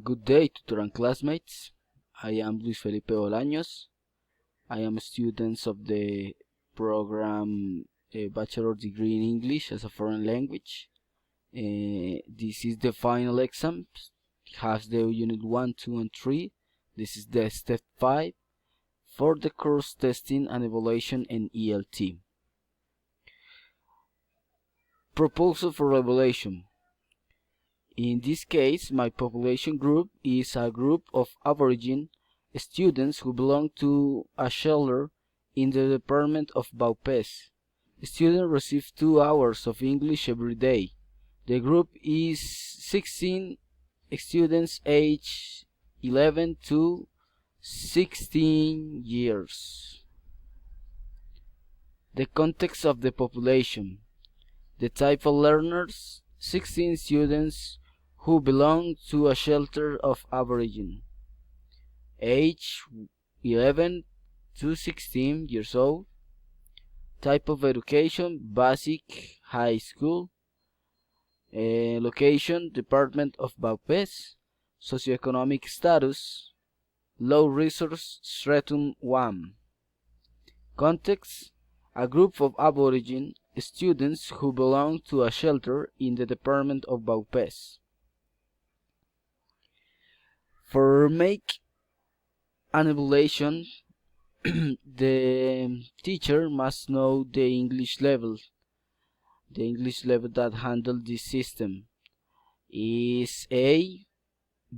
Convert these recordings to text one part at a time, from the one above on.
Good day, tutor and classmates. I am Luis Felipe Bolaños. I am a student of the program Bachelor Degree in English as a Foreign Language. This is the final exam. It has the Unit 1, 2, and 3. This is the Step 5 for the course Testing and Evaluation in ELT. Proposal for evaluation. In this case, my population group is a group of Aboriginal students who belong to a shelter in the department of Baupés. Students receive 2 hours of English every day. The group is 16 students aged 11 to 16 years. The context of the population. The type of learners, 16 students who belong to a shelter of Aboriginal. Age 11 to 16 years old. Type of education, basic, high school. Location, Department of Baupés. Socioeconomic status, low resource stratum 1. Context, a group of Aboriginal students who belong to a shelter in the department of Baupés. For make an evaluation, the teacher must know the English level. The English level that handles this system is A,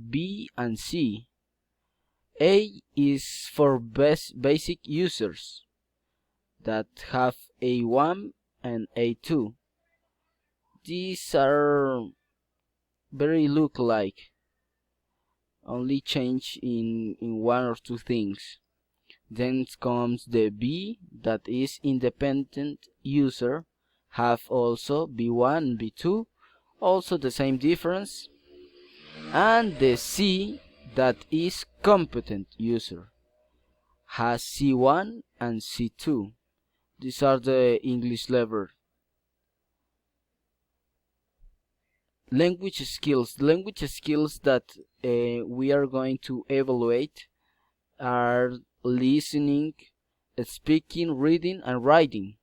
B, and C. A is for basic users that have A1 and A2. These are very look-alike, only change in 1 or 2 things. Then comes the B, that is independent user, have also B1 and B2, also the same difference. And the C, that is competent user, has C1 and C2. These are the English level. Language skills. The language skills that we are going to evaluate are listening, speaking, reading, and writing.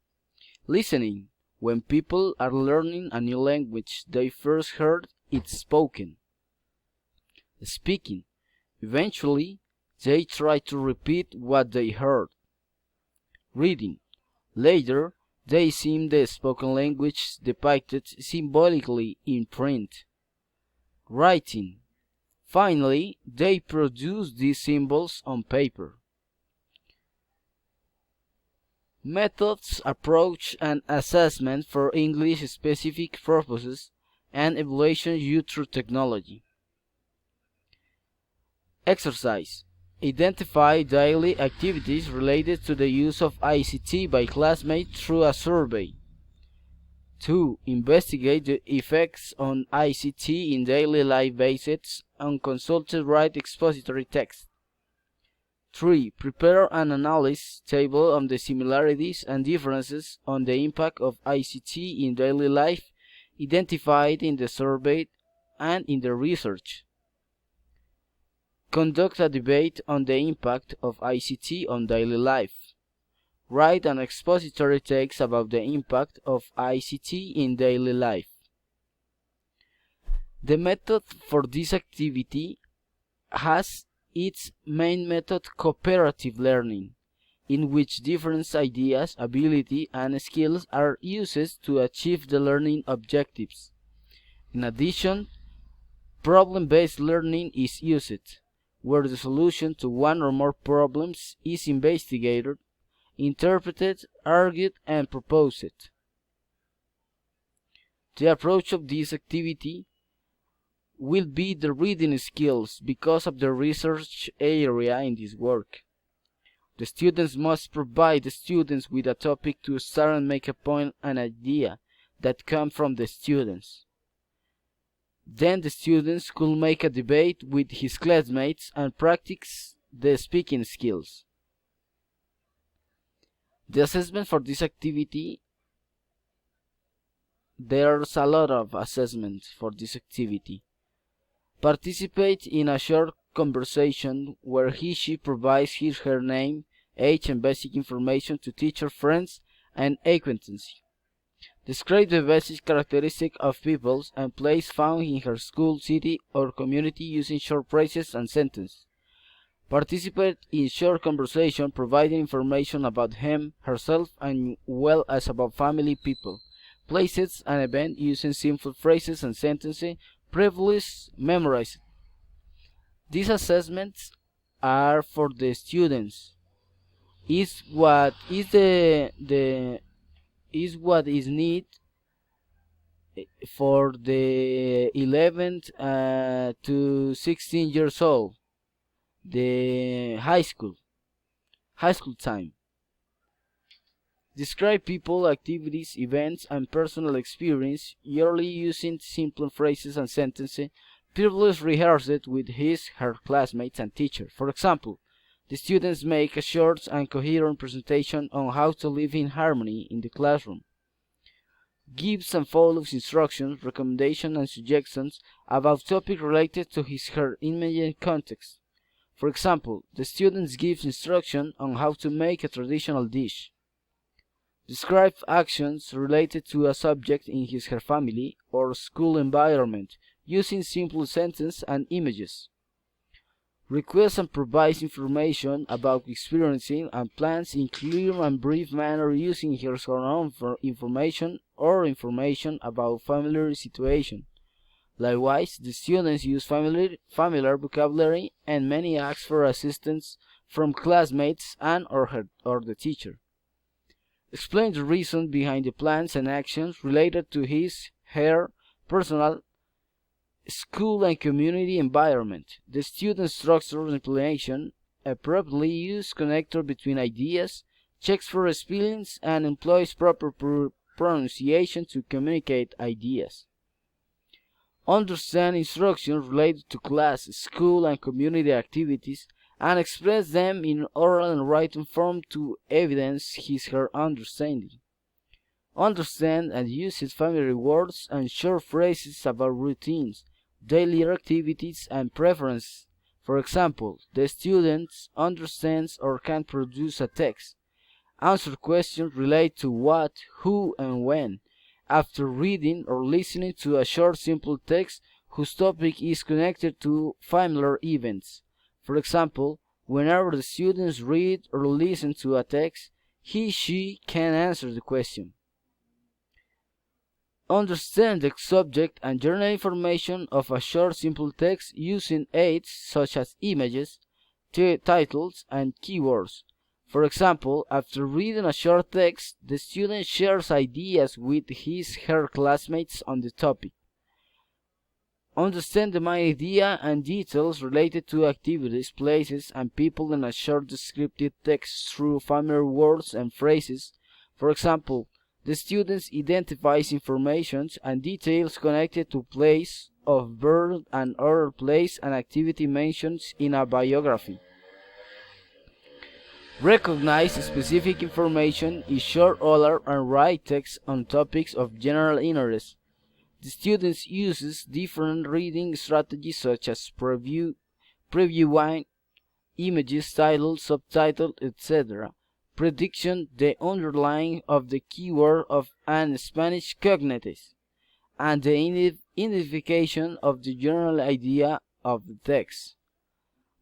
Listening. When people are learning a new language, they first heard it spoken. Speaking. Eventually, they try to repeat what they heard. Reading. Later, they see the spoken language depicted symbolically in print. Writing. Finally, they produce these symbols on paper. Methods, approach, and assessment for English-specific purposes and evaluation used through technology. Exercise. Identify daily activities related to the use of ICT by classmates through a survey. 2. Investigate the effects on ICT in daily life based on consulted write expository text. 3. Prepare an analysis table on the similarities and differences on the impact of ICT in daily life identified in the survey and in the research. Conduct a debate on the impact of ICT on daily life. Write an expository text about the impact of ICT in daily life. The method for this activity has its main method cooperative learning, in which different ideas, ability, and skills are used to achieve the learning objectives. In addition, problem-based learning is used, where the solution to one or more problems is investigated, interpreted, argued, and proposed. The approach of this activity will be the reading skills because of the research area in this work. The students must provide the students with a topic to start and make a point and idea that come from the students. Then the students could make a debate with his classmates and practice the speaking skills. The assessment for this activity, there's a lot of assessments for this activity. Participate in a short conversation where he/she provides his/her name, age, and basic information to teacher, friends, and acquaintances. Describe the basic characteristics of people and place found in her school, city, or community using short phrases and sentences. Participate in short conversation providing information about him, herself, and well as about family, people, places, and event using simple phrases and sentences previously memorized. These assessments are for the students. Is what is what is needed for the 11th to 16 years old, the high school time. Describe people, activities, events, and personal experience yearly using simple phrases and sentences previously rehearsed with his/her classmates and teacher. For example, the students make a short and coherent presentation on how to live in harmony in the classroom. Gives and follows instructions, recommendations, and suggestions about topics related to his/her immediate context. For example, the students gives instruction on how to make a traditional dish. Describe actions related to a subject in his/her family or school environment using simple sentences and images. Request and provides information about experiencing and plans in clear and brief manner using his/her own information or information about familiar situation. Likewise, the students use familiar vocabulary and many ask for assistance from classmates and or the teacher. Explain the reason behind the plans and actions related to his/her personal, school, and community environment. The student structure explanation appropriately use connector between ideas, checks for spellings, and employs proper pronunciation to communicate ideas. Understand instructions related to class, school, and community activities and express them in oral and written form to evidence his/her understanding. Understand and use his familiar words and short phrases about routines, daily activities, and preferences. For example, the student understands or can produce a text. Answer questions related to what, who, and when, after reading or listening to a short simple text whose topic is connected to familiar events. For example, whenever the students read or listen to a text, he/she can answer the question. Understand the subject and general information of a short simple text using aids such as images, titles, and keywords. For example, after reading a short text, the student shares ideas with his/her classmates on the topic. Understand the main idea and details related to activities, places, and people in a short descriptive text through familiar words and phrases. For example, the students identifies information and details connected to place of birth and other place and activity mentioned in a biography. Recognize specific information in short order and write text on topics of general interest. The students uses different reading strategies such as previewing, images, title, subtitle, etc. Prediction, the underlying of the keyword of an Spanish cognates, and the identification of the general idea of the text.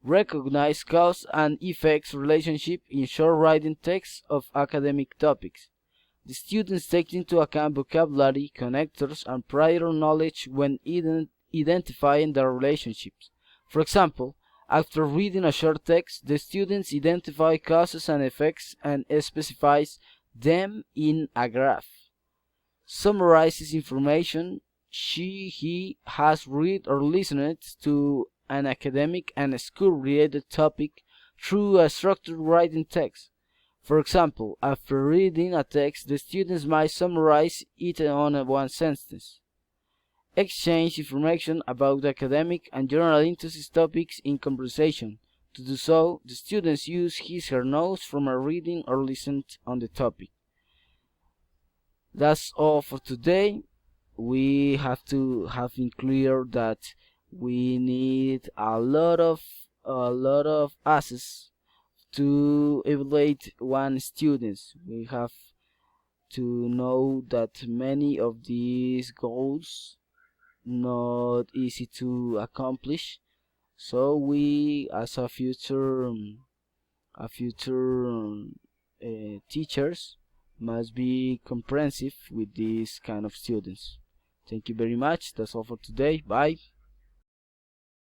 Recognize cause and effects relationship in short writing texts of academic topics. The students take into account vocabulary, connectors, and prior knowledge when identifying the relationships. For example, after reading a short text, the students identify causes and effects and specifies them in a graph. Summarizes information he has read or listened to an academic and school-related topic through a structured writing text. For example, after reading a text, the students might summarize it on one sentence. Exchange information about academic and general interest topics in conversation. To do so, the students use his/her notes from a reading or listened on the topic. That's all for today. We have to have in clear that we need a lot of access to evaluate one student. We have to know that many of these goals not easy to accomplish, so we as a future teachers must be comprehensive with these kind of students. Thank you very much. That's all for today. Bye.